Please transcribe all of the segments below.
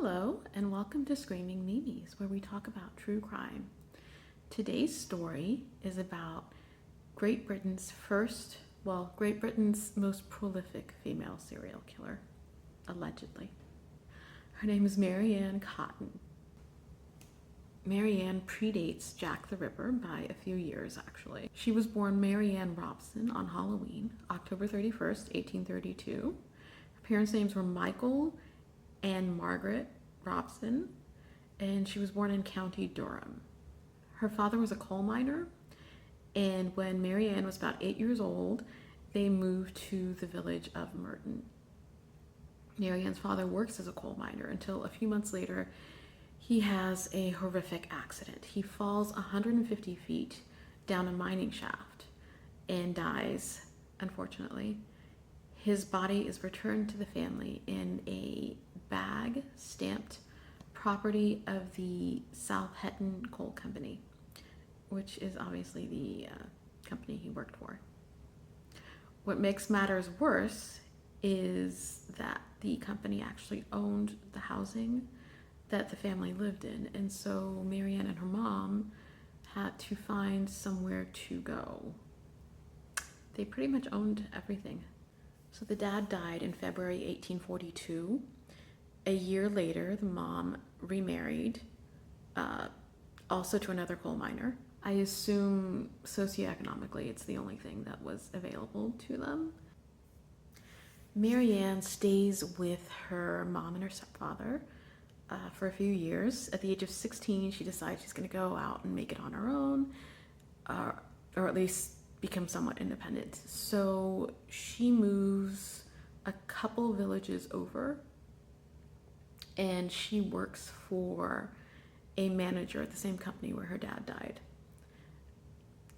Hello, and welcome to Screaming Mimes, where we talk about true crime. Today's story is about Great Britain's most prolific female serial killer, allegedly. Her name is Mary Ann Cotton. Mary Ann predates Jack the Ripper by a few years, actually. She was born Mary Ann Robson on Halloween, October 31st, 1832. Her parents' names were Michael and Margaret Robson, and she was born in County Durham. Her father was a coal miner, and when Mary Ann was about 8 years old, they moved to the village of Merton. Mary Ann's father works as a coal miner until a few months later, he has a horrific accident. He falls 150 feet down a mining shaft and dies, unfortunately. His body is returned to the family in a bag stamped property of the South Hetton Coal Company, which is obviously the company he worked for. What makes matters worse is that the company actually owned the housing that the family lived in, and so Mary Ann and her mom had to find somewhere to go. They pretty much owned everything. So the dad died in February 1842. A year later, the mom remarried, also to another coal miner. I assume socioeconomically it's the only thing that was available to them. Mary Ann stays with her mom and her stepfather for a few years. At the age of 16, she decides she's going to go out and make it on her own, or at least become somewhat independent. So she moves a couple villages over, and she works for a manager at the same company where her dad died.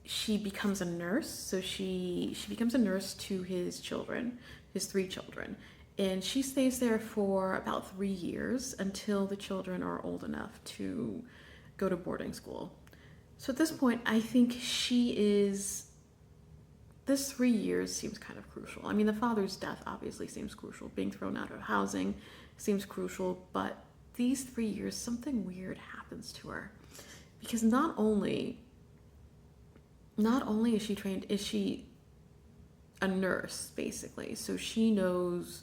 She becomes a nurse, so she becomes a nurse to his children, his 3 children. And she stays there for about 3 years until the children are old enough to go to boarding school. So at this point, I think this 3 years seems kind of crucial. I mean, the father's death obviously seems crucial. Being thrown out of housing seems crucial, but these 3 years, something weird happens to her. Because not only is she trained, is she a nurse, basically. So she knows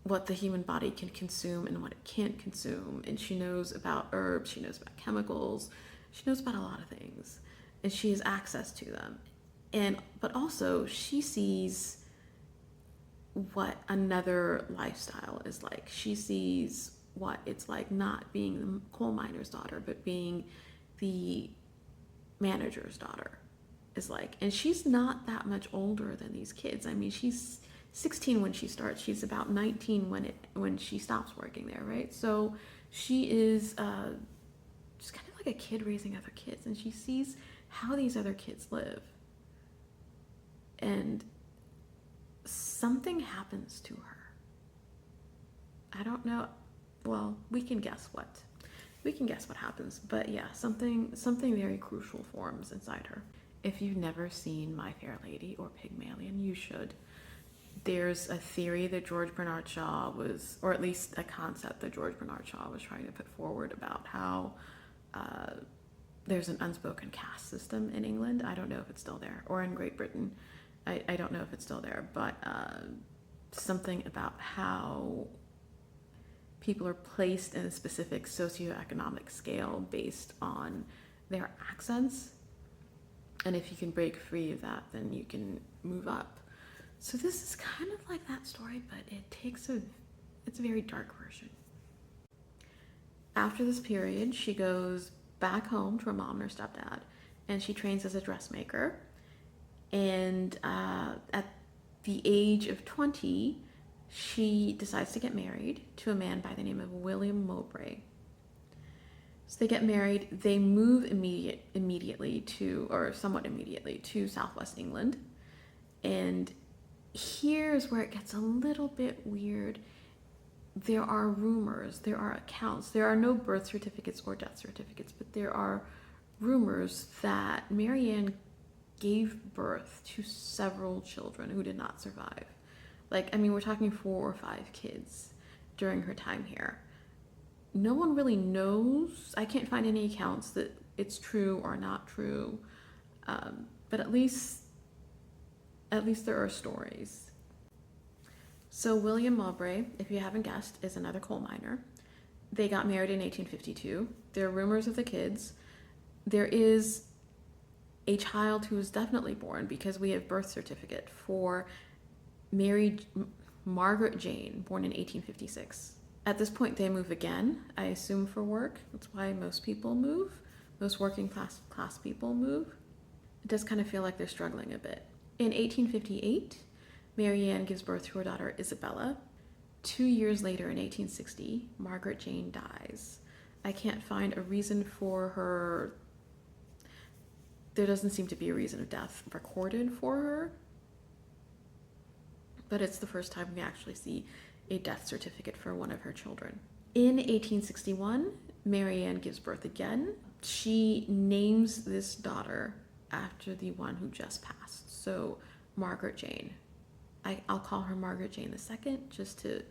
what the human body can consume and what it can't consume. And she knows about herbs, she knows about chemicals, she knows about a lot of things. And she has access to them. But also she sees what another lifestyle is like. She sees what it's like not being the coal miner's daughter, but being the manager's daughter is like. And she's not that much older than these kids. I mean, she's 16 when she starts. She's about 19 when she stops working there, right? So she is just kind of like a kid raising other kids, and she sees how these other kids live. And something happens to her. I don't know. Well, we can guess what happens. But yeah, something very crucial forms inside her. If you've never seen My Fair Lady or Pygmalion, you should. There's a theory that George Bernard Shaw was, or at least a concept that George Bernard Shaw was trying to put forward about how there's an unspoken caste system in England. I don't know if it's still there, or in Great Britain. I don't know if it's still there, but something about how people are placed in a specific socioeconomic scale based on their accents. And if you can break free of that, then you can move up. So this is kind of like that story, but it's a very dark version. After this period, she goes back home to her mom and her stepdad, and she trains as a dressmaker. And at the age of 20, she decides to get married to a man by the name of William Mowbray. So they get married. They move immediately to Southwest England. And here's where it gets a little bit weird. There are rumors, there are accounts, there are no birth certificates or death certificates, but there are rumors that Mary Ann gave birth to several children who did not survive. We're talking 4 or 5 kids during her time here. no one really knows. I can't find any accounts that it's true or not true, but at least there are stories. So William Mowbray, if you haven't guessed, is another coal miner. They got married in 1852. There are rumors of the kids. There is a child who was definitely born because we have birth certificate for Margaret Jane, born in 1856. At this point, they move again, I assume for work. That's why most people move. Most working class people move. It does kind of feel like they're struggling a bit. In 1858, Mary Ann gives birth to her daughter Isabella. 2 years later, in 1860, Margaret Jane dies. I can't find a reason for her. There doesn't seem to be a reason of death recorded for her, but it's the first time we actually see a death certificate for one of her children. In 1861, Mary Ann gives birth again. She names this daughter after the one who just passed, so Margaret Jane. I'll call her Margaret Jane II just to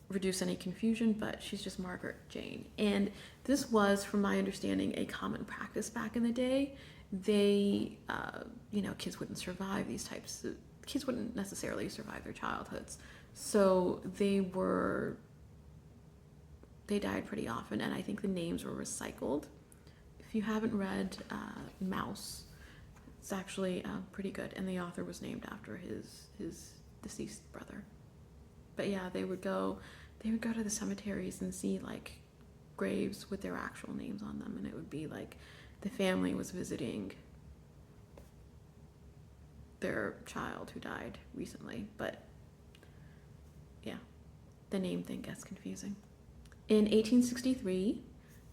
reduce any confusion, but she's just Margaret Jane. And this was, from my understanding, a common practice back in the day. They, kids wouldn't survive kids wouldn't necessarily survive their childhoods. So they died pretty often, and I think the names were recycled. If you haven't read Mouse, it's actually pretty good, and the author was named after his deceased brother. But yeah, they would go to the cemeteries and see like graves with their actual names on them, and it would be like the family was visiting their child who died recently. But yeah, the name thing gets confusing. In 1863,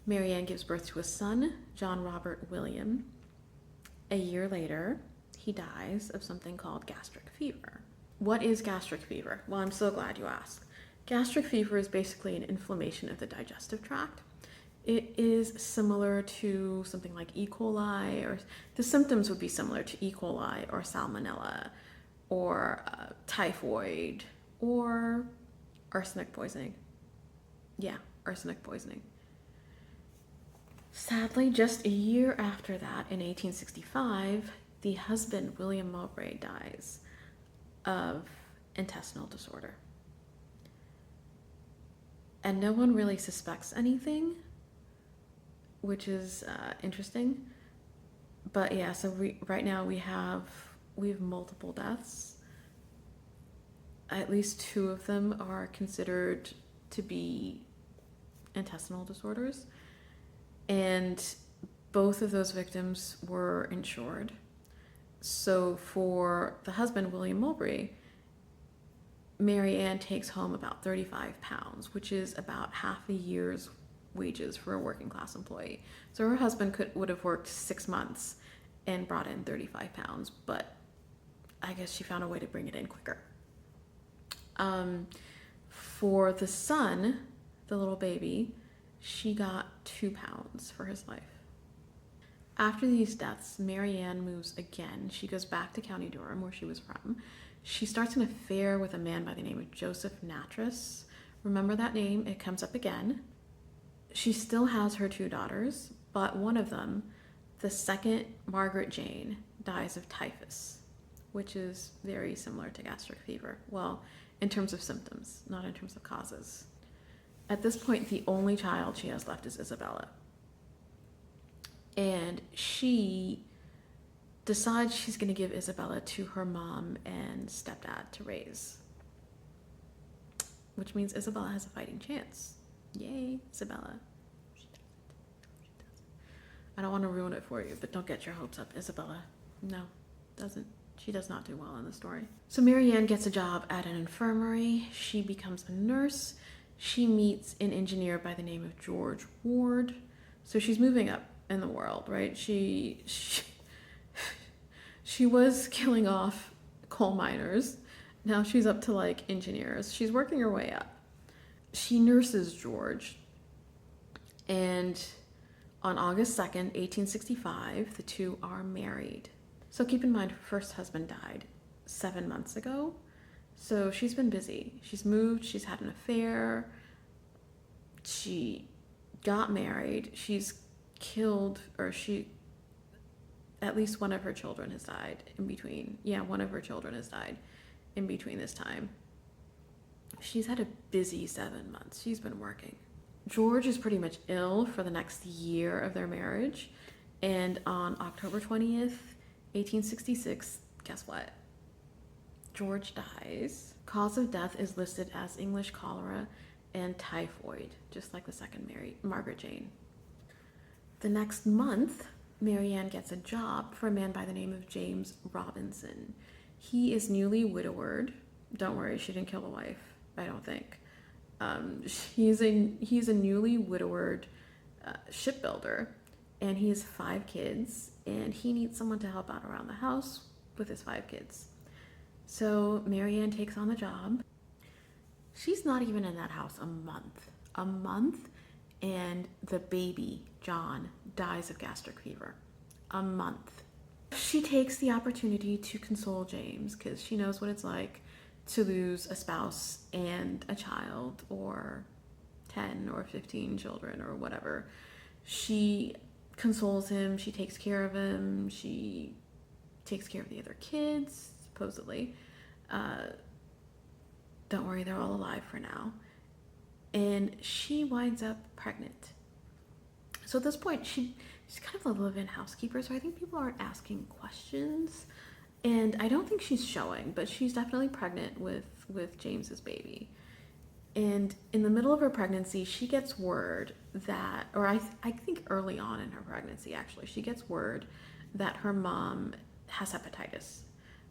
Mary Ann gives birth to a son, John Robert William. A year later, he dies of something called gastric fever. What is gastric fever? Well, I'm so glad you asked. Gastric fever is basically an inflammation of the digestive tract. It is similar to something like E. coli, or the symptoms would be similar to E. coli or salmonella or typhoid or arsenic poisoning. Yeah, arsenic poisoning. Sadly, just a year after that, in 1865, the husband, William Mowbray, dies of intestinal disorder. And no one really suspects anything, which is interesting. But yeah, so right now we have multiple deaths. At least 2 of them are considered to be intestinal disorders. And both of those victims were insured. So for the husband, William Mowbray, Mary Ann takes home about 35 pounds, which is about half a year's wages for a working class employee. So her husband would have worked 6 months and brought in 35 pounds, but I guess she found a way to bring it in quicker. For the son, the little baby, she got 2 pounds for his life. After these deaths, Mary Ann moves again. She goes back to County Durham, where she was from. She starts an affair with a man by the name of Joseph Nattrass. Remember that name, it comes up again. She still has her 2 daughters, but one of them, the second Margaret Jane, dies of typhus, which is very similar to gastric fever. Well, in terms of symptoms, not in terms of causes. At this point, the only child she has left is Isabella. And she decides she's going to give Isabella to her mom and stepdad to raise, which means Isabella has a fighting chance. Yay, Isabella. She doesn't. I don't want to ruin it for you, but don't get your hopes up. Isabella, no, doesn't. She does not do well in the story. So Mary Ann gets a job at an infirmary. She becomes a nurse. She meets an engineer by the name of George Ward. So she's moving up in the world, right? She was killing off coal miners. Now she's up to like engineers. She's working her way up. She nurses George. And on August 2nd, 1865, the 2 are married. So keep in mind, her first husband died 7 months ago. So she's been busy. She's moved, she's had an affair. she got married. She's killed, or at least one of her children has died in between. Yeah, one of her children has died in between this time. She's had a busy 7 months. She's been working. George is pretty much ill for the next year of their marriage. And on October 20th, 1866, guess what? George dies. Cause of death is listed as English cholera and typhoid, just like the second Margaret Jane. The next month, Mary Ann gets a job for a man by the name of James Robinson. He is newly widowed. Don't worry, she didn't kill a wife, I don't think. He's a newly widowed shipbuilder, and he has 5 kids, and he needs someone to help out around the house with his 5 kids. So Mary Ann takes on the job. She's not even in that house a month, and the baby, John, dies of gastric fever. A month. She takes the opportunity to console James because she knows what it's like to lose a spouse and a child, or 10 or 15 children or whatever. She consoles him, she takes care of him, she takes care of the other kids, supposedly. Don't worry, they're all alive for now. And she winds up pregnant. So at this point, she's kind of a live-in housekeeper, so I think people aren't asking questions. And I don't think she's showing, but she's definitely pregnant with James's baby. And in the middle of her pregnancy, she gets word that, or I think early on in her pregnancy, actually, she gets word that her mom has hepatitis.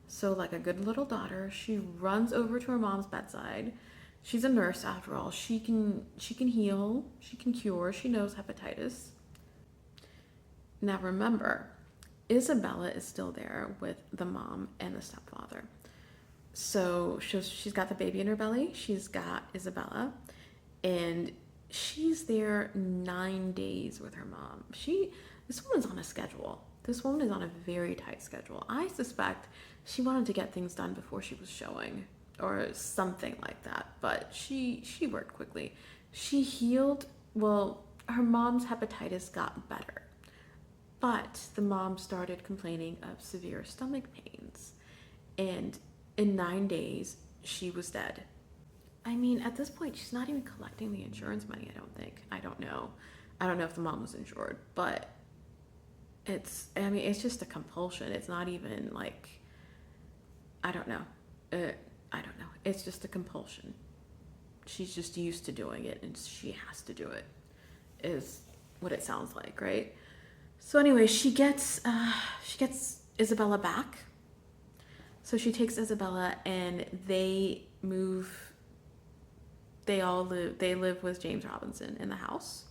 So like a good little daughter, she runs over to her mom's bedside. She's a nurse after all. She can heal, she can cure, she knows hepatitis. Now remember, Isabella is still there with the mom and the stepfather. So she's got the baby in her belly, she's got Isabella, and she's there 9 days with her mom. This woman's on a schedule. This woman is on a very tight schedule. I suspect she wanted to get things done before she was showing, or something like that, but she worked quickly. She healed, well, her mom's hepatitis got better, but the mom started complaining of severe stomach pains, and in 9 days, she was dead. I mean, at this point, she's not even collecting the insurance money, I don't think. I don't know if the mom was insured, but it's just a compulsion. It's not even like, I don't know. It's just a compulsion. She's just used to doing it, and she has to do it, is what it sounds like, right? So anyway, she gets Isabella back. So she takes Isabella, and they live with James Robinson in the house.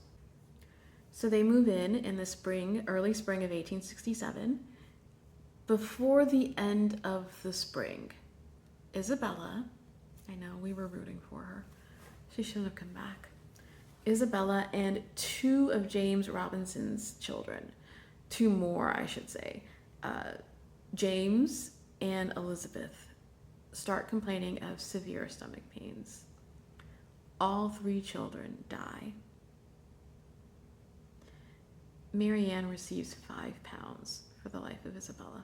So they move in the spring, early spring of 1867. Before the end of the spring, Isabella, I know we were rooting for her, she shouldn't have come back. Isabella and 2 of James Robinson's children, 2 more I should say, James and Elizabeth, start complaining of severe stomach pains. All 3 children die. Mary Ann receives £5 for the life of Isabella.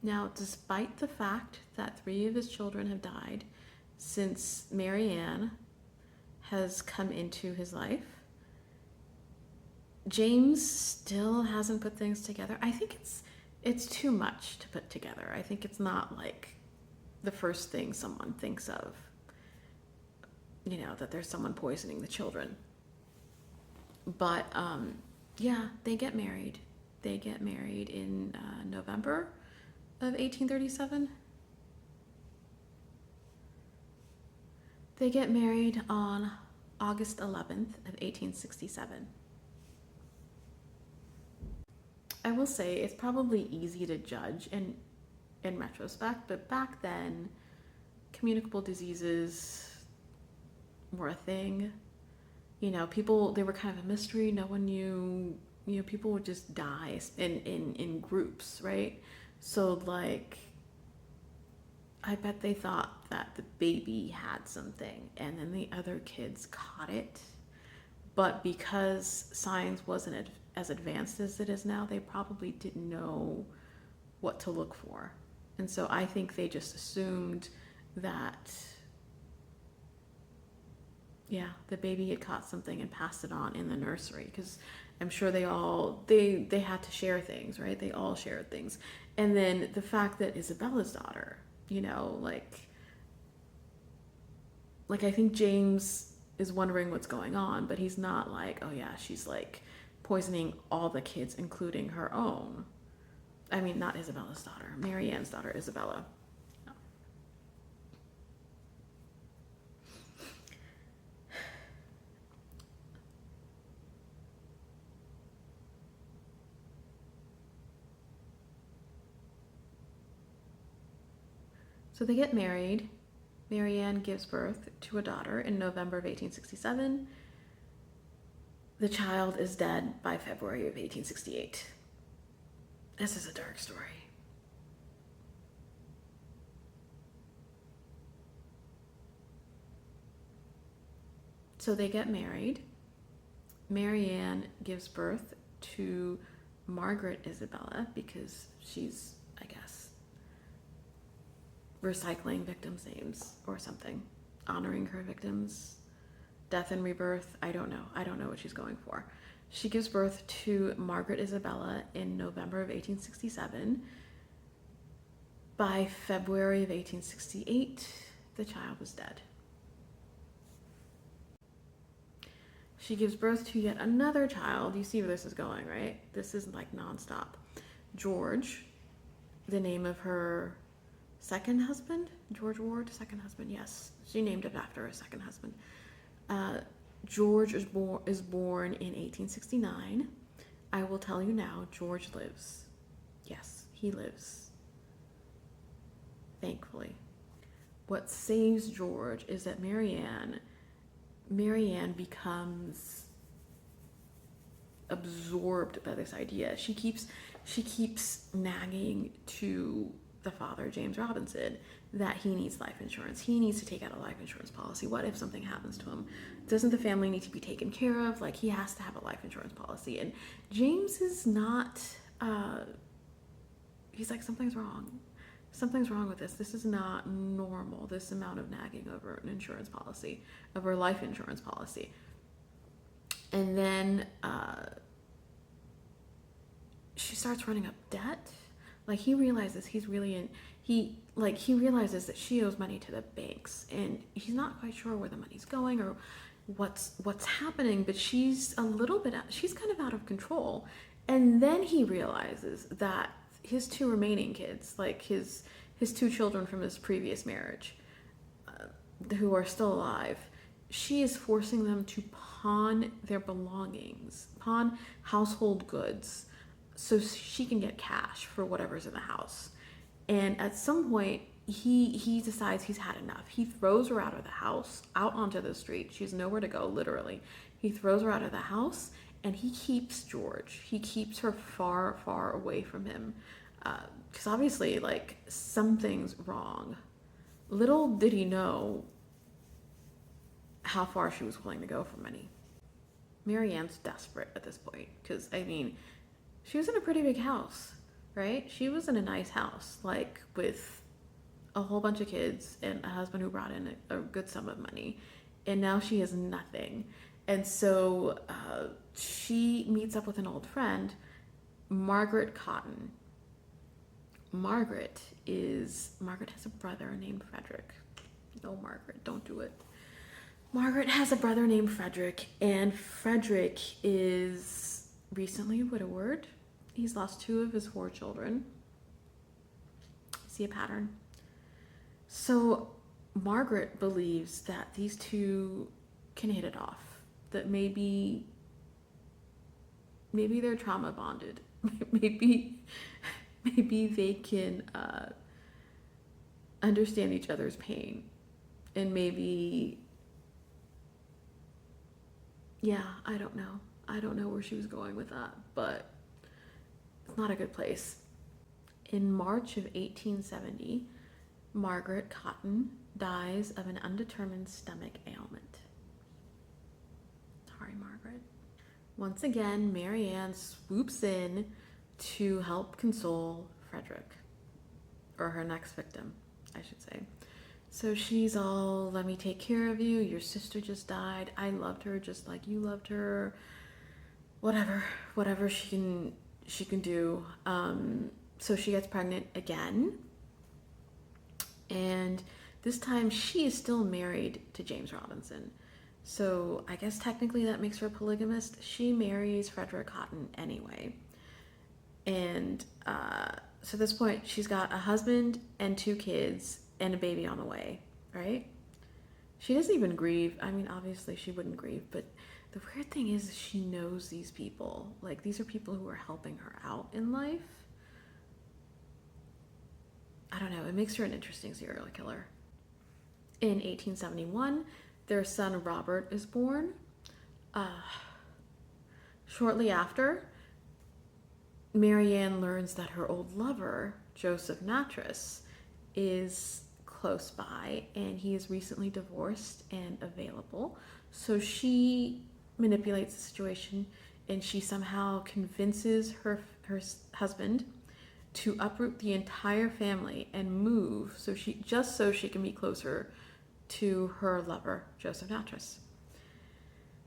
Now, despite the fact that 3 of his children have died since Mary Ann has come into his life, James still hasn't put things together. I think it's too much to put together. I think it's not like the first thing someone thinks of, that there's someone poisoning the children. But yeah, they get married. They get married in November of 1837. They get married on August 11th of 1867. I will say it's probably easy to judge in retrospect, but back then, communicable diseases were a thing. People, they were kind of a mystery. No one knew, people would just die in groups, right? So like, I bet they thought that the baby had something and then the other kids caught it, but because science wasn't as advanced as it is now, they probably didn't know what to look for. And so I think they just assumed that, yeah, the baby had caught something and passed it on in the nursery, because I'm sure they had to share things, right? They all shared things. And then the fact that Isabella's daughter, like I think James is wondering what's going on, but he's not like, oh yeah, she's like poisoning all the kids, including her own. I mean, not Isabella's daughter, Mary Ann's daughter, Isabella. No. So they get married. Mary Ann gives birth to a daughter in November of 1867. The child is dead by February of 1868. This is a dark story. So they get married. Mary Ann gives birth to Margaret Isabella because she's, I guess, recycling victims' names or something, honoring her victims, death and rebirth. I don't know what she's going for. She gives birth to Margaret Isabella in November of 1867. By February of 1868, the child was dead. She gives birth to yet another child. You see where this is going, right? This is like nonstop. George, the name of her second husband, George Ward, second husband, yes. She named it after her second husband. George is born in 1869. I will tell you now, George lives. Yes, he lives. Thankfully. What saves George is that Mary Ann becomes absorbed by this idea. She keeps nagging to the father, James Robinson, that he needs life insurance. He needs to take out a life insurance policy. What if something happens to him? Doesn't the family need to be taken care of? Like, he has to have a life insurance policy. And James is not, he's like, something's wrong. Something's wrong with this. This is not normal, this amount of nagging over an insurance policy, over a life insurance policy. And then she starts running up debt. Like, he realizes he realizes that she owes money to the banks, and he's not quite sure where the money's going or what's happening, but she's kind of out of control. And then he realizes that his two remaining kids, like his two children from his previous marriage, who are still alive, she is forcing them to pawn their belongings, pawn household goods, so she can get cash for whatever's in the house. And at some point, he decides he's had enough. He throws her out of the house, out onto the street. She's nowhere to go, literally. He throws her out of the house, and he keeps George. He keeps her far, far away from him. Because obviously, like, something's wrong. Little did he know how far she was willing to go for money. Mary Ann's desperate at this point, because, I mean, she was in a pretty big house, right? She was in a nice house, like, with a whole bunch of kids and a husband who brought in a good sum of money. And now she has nothing. And so she meets up with an old friend, Margaret Cotton. Margaret has a brother named Frederick. No, Margaret, don't do it. Margaret has a brother named Frederick, and Frederick is recently widowed. He's lost 2 of his 4 children. See a pattern? So Margaret believes that these two can hit it off, that maybe they're trauma bonded. maybe they can understand each other's pain, and maybe, yeah, I don't know where she was going with that, but it's not a good place. In March of 1870, Margaret Cotton dies of an undetermined stomach ailment. Sorry. sorry, Margaret. Once again, Mary Ann swoops in to help console Frederick, or her next victim, I should say. So she's all, let me take care of you. Your sister just died. I loved her just like you loved her. Whatever she can do. So she gets pregnant again. And this time she is still married to James Robinson. So I guess technically that makes her a polygamist. She marries Frederick Cotton anyway. And so at this point, she's got a husband and 2 kids and a baby on the way, right? She doesn't even grieve. I mean, obviously she wouldn't grieve, but the weird thing is she knows these people. Like, these are people who are helping her out in life. I don't know. It makes her an interesting serial killer. In 1871, their son Robert is born. Shortly after, Mary Ann learns that her old lover, Joseph Nattrass, is close by, and he is recently divorced and available. So she manipulates the situation, and she somehow convinces her husband to uproot the entire family and move so she can be closer to her lover, Joseph Nattrass.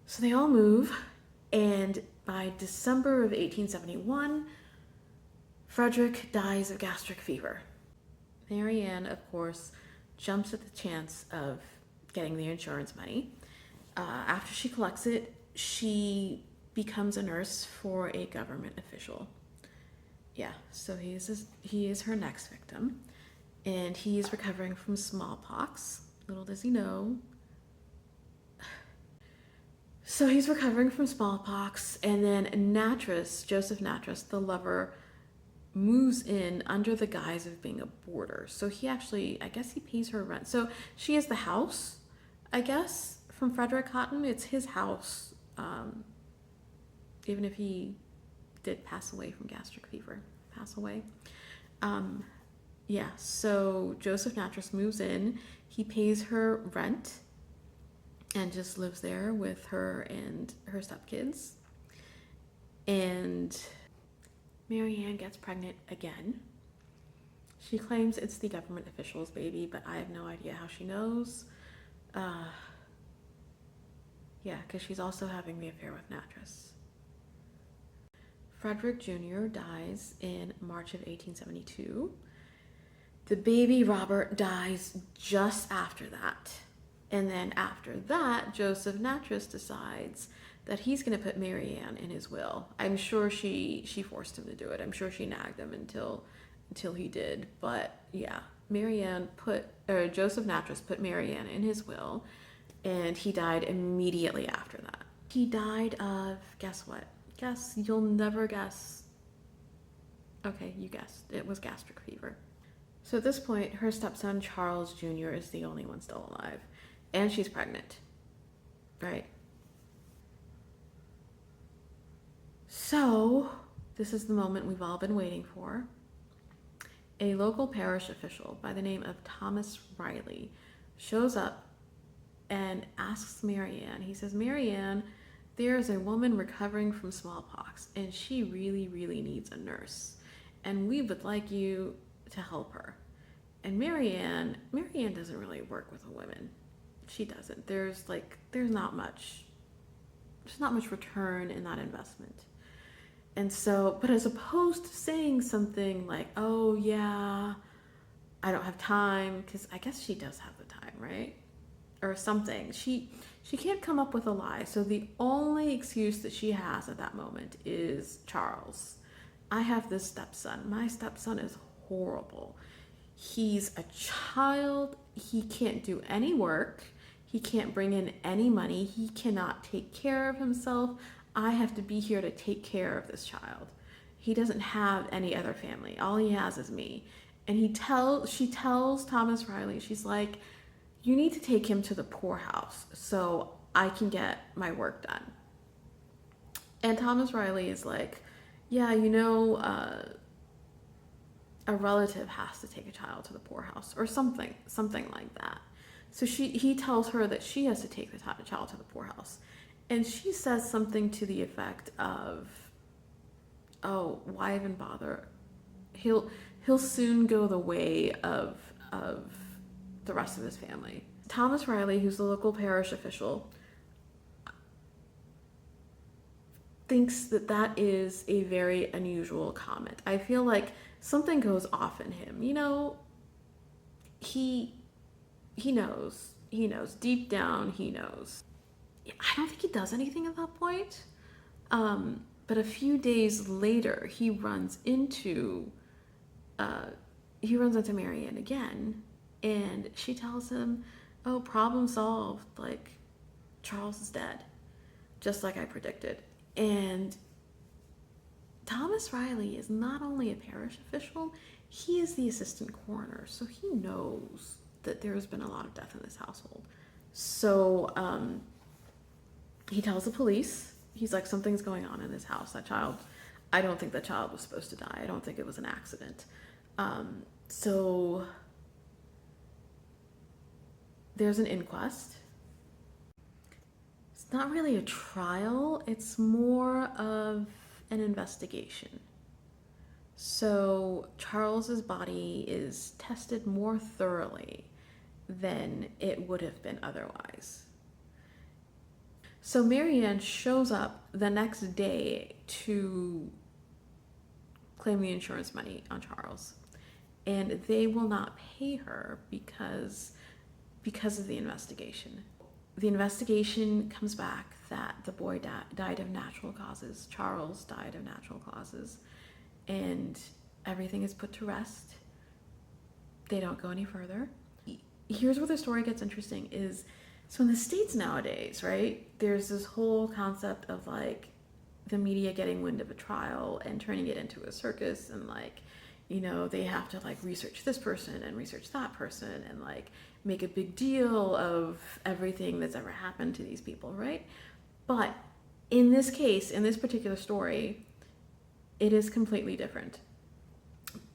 So they all move, and by December of 1871, Frederick dies of gastric fever. Mary Ann, of course, jumps at the chance of getting the insurance money. After she collects it, she becomes a nurse for a government official. Yeah, so he is her next victim, and he is recovering from smallpox. Little does he know. So he's recovering from smallpox, and then Joseph Nattrass, the lover, moves in under the guise of being a boarder. So he actually, I guess he pays her rent. So she has the house, I guess, from Frederick Cotton. It's his house, even if he did pass away from gastric fever. Yeah, so Joseph Nattrass moves in. He pays her rent and just lives there with her and her stepkids. And Mary Ann gets pregnant again. She claims it's the government official's baby, but I have no idea how she knows. Yeah, because she's also having the affair with Nattrass. Frederick Jr. dies in March of 1872. The baby Robert dies just after that. And then after that, Joseph Nattrass decides that he's going to put Mary Ann in his will. I'm sure she forced him to do it. I'm sure she nagged him until he did. But yeah, Joseph Nattrass put Mary Ann in his will, and he died immediately after that. He died of, guess what? You'll never guess. Okay, you guessed. It was gastric fever. So at this point, her stepson Charles Jr. is the only one still alive, and she's pregnant, right? So this is the moment we've all been waiting for. A local parish official by the name of Thomas Riley shows up and asks Mary Ann. He says, Mary Ann, there's a woman recovering from smallpox, and she really, really needs a nurse, and we would like you to help her. And Mary Ann doesn't really work with women. She doesn't. There's not much return in that investment. And so, but as opposed to saying something like, oh yeah, I don't have time, because I guess she does have the time, right? Or something. She can't come up with a lie. So the only excuse that she has at that moment is Charles. I have this stepson. My stepson is horrible. He's a child. He can't do any work. He can't bring in any money. He cannot take care of himself. I have to be here to take care of this child. He doesn't have any other family. All he has is me. And she tells Thomas Riley, she's like, you need to take him to the poorhouse so I can get my work done. And Thomas Riley is like, yeah, a relative has to take a child to the poorhouse, or something like that. So he tells her that she has to take the child to the poorhouse. And she says something to the effect of, "Oh, why even bother? He'll he'll soon go the way of the rest of his family." Thomas Riley, who's the local parish official, thinks that that is a very unusual comment. I feel like something goes off in him. You know, he he knows. He knows. Deep down, he knows. I don't think he does anything at that point. But a few days later, uh, he runs into Marianne again, and she tells him, "Oh, problem solved. Like, Charles is dead, just like I predicted." And Thomas Riley is not only a parish official, he is the assistant coroner, so he knows that there's been a lot of death in this household. So he tells the police. He's like, "Something's going on in this house. That child, I don't think that child was supposed to die. I don't think it was an accident." So there's an inquest. It's not really a trial, it's more of an investigation. So Charles's body is tested more thoroughly than it would have been otherwise. So Marianne shows up the next day to claim the insurance money on Charles, and they will not pay her because of the investigation. The investigation comes back that the boy died of natural causes. Charles died of natural causes, and everything is put to rest. They don't go any further. Here's where the story gets interesting is, so in the States nowadays, right, there's this whole concept of like the media getting wind of a trial and turning it into a circus, and like, you know, they have to like research this person and research that person and like make a big deal of everything that's ever happened to these people, right? But in this case, in this particular story, it is completely different.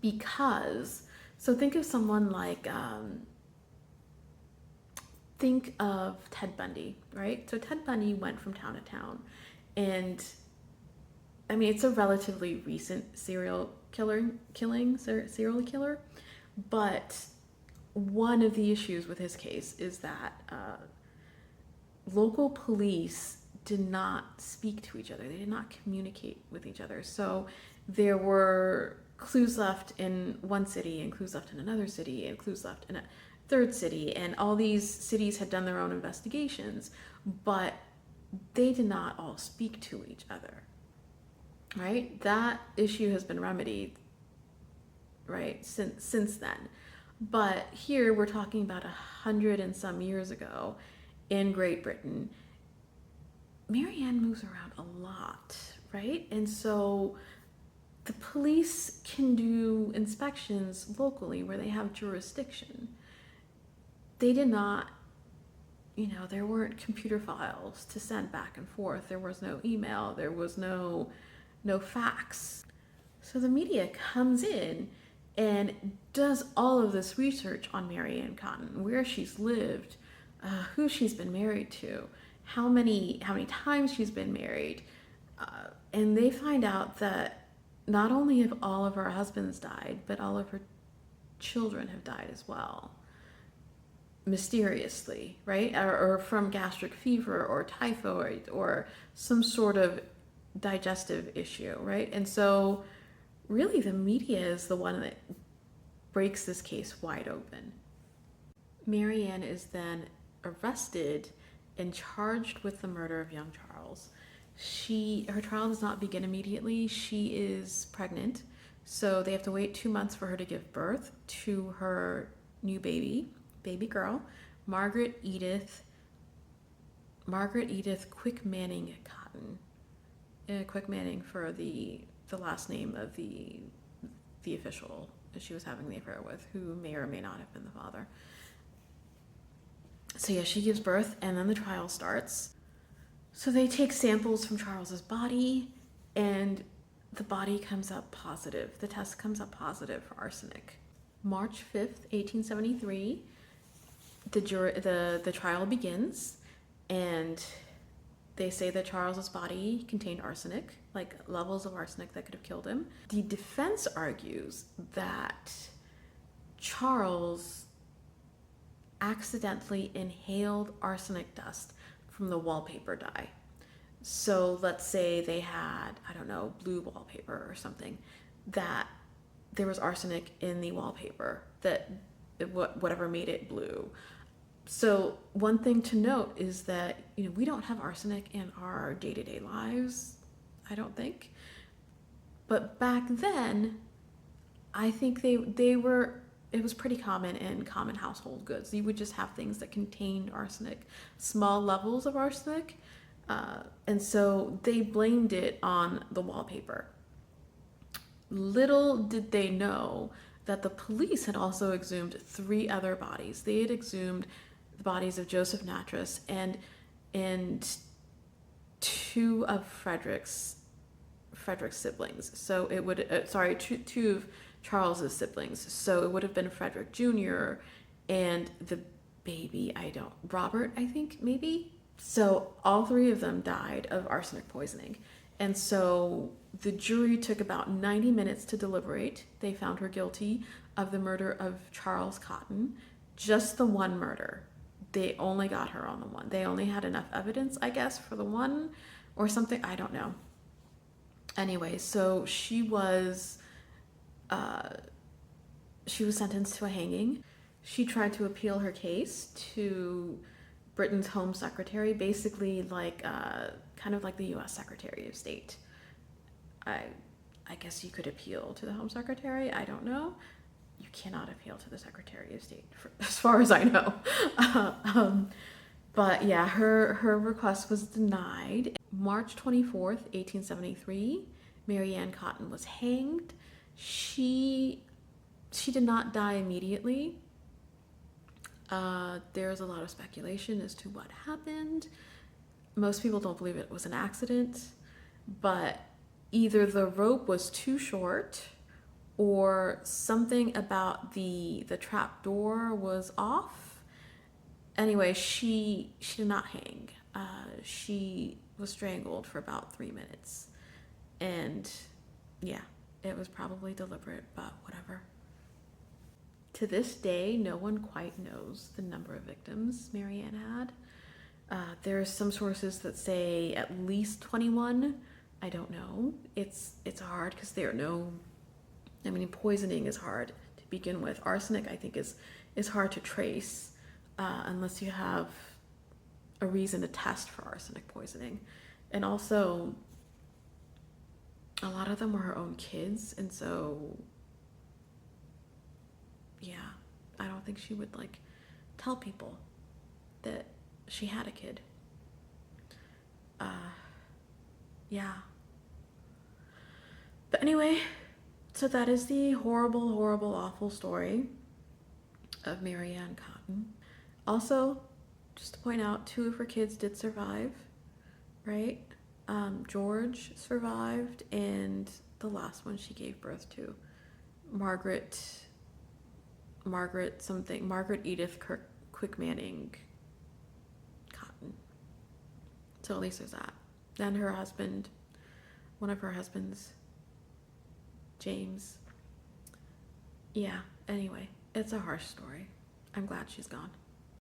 Because, so think of someone like, think of Ted Bundy, right? So Ted Bundy went from town to town, and I mean, it's a relatively recent serial killer, but one of the issues with his case is that local police did not speak to each other. They did not communicate with each other. So there were clues left in one city and clues left in another city and clues left in a third city, and all these cities had done their own investigations, but they did not all speak to each other, right? That issue has been remedied, right, since then. But here we're talking about 100 and some years ago in Great Britain. Marianne moves around a lot, right? And so the police can do inspections locally where they have jurisdiction. They did not, you know, there weren't computer files to send back and forth. There was no email. There was no fax. So the media comes in and does all of this research on Marianne Cotton, where she's lived, who she's been married to, how many times she's been married, and they find out that not only have all of her husbands died, but all of her children have died as well, mysteriously, right? Or from gastric fever or typhoid or some sort of digestive issue, right? And so really the media is the one that breaks this case wide open. Marianne is then arrested and charged with the murder of young Charles. Her trial does not begin immediately. She is pregnant, so they have to wait 2 months for her to give birth to her new baby girl, Margaret Edith Quick Manning Cotton. Quick Manning for the last name of the official that she was having the affair with, who may or may not have been the father. So yeah, she gives birth, and then the trial starts. So they take samples from Charles's body, and the body comes up positive. The test comes up positive for arsenic. March 5th, 1873, the trial begins, and They say that Charles's body contained arsenic, like levels of arsenic that could have killed him. The defense argues that Charles accidentally inhaled arsenic dust from the wallpaper dye. So let's say they had, I don't know, blue wallpaper or something, that there was arsenic in the wallpaper, that whatever made it blue. So one thing to note is that, we don't have arsenic in our day-to-day lives, I don't think. But back then, I think it was pretty common in common household goods. You would just have things that contained arsenic, small levels of arsenic. And so they blamed it on the wallpaper. Little did they know that the police had also exhumed 3 other bodies. They had exhumed the bodies of Joseph Natras and 2 of Frederick's siblings. So it would, two of Charles's siblings. So it would have been Frederick Jr. and the baby, Robert, I think, maybe? So all 3 of them died of arsenic poisoning. And so the jury took about 90 minutes to deliberate. They found her guilty of the murder of Charles Cotton, just the one murder. They only got her on the one. They only had enough evidence, I guess, for the one or something. I don't know. Anyway, so she was sentenced to a hanging. She tried to appeal her case to Britain's Home Secretary, basically like kind of like the U.S. Secretary of State. I guess you could appeal to the Home Secretary. I don't know. You cannot appeal to the Secretary of State, as far as I know. But yeah, her request was denied. March 24th, 1873, Mary Ann Cotton was hanged. She did not die immediately. There's a lot of speculation as to what happened. Most people don't believe it was an accident, but either the rope was too short or something about the trap door was off. Anyway, she did not hang. She was strangled for about 3 minutes. And yeah, it was probably deliberate, but whatever. To this day, no one quite knows the number of victims Mary Ann had. There are some sources that say at least 21. I don't know. It's hard because poisoning is hard to begin with. Arsenic, I think, is hard to trace unless you have a reason to test for arsenic poisoning. And also, a lot of them were her own kids, and so yeah, I don't think she would tell people that she had a kid. Yeah. But anyway, so that is the horrible, horrible, awful story of Mary Ann Cotton. Also, just to point out, 2 of her kids did survive, right? George survived, and the last one she gave birth to, Margaret Edith Quick Manning Cotton. So at least there's that. Then her husband, one of her husbands, James. Yeah, anyway, it's a harsh story. I'm glad she's gone.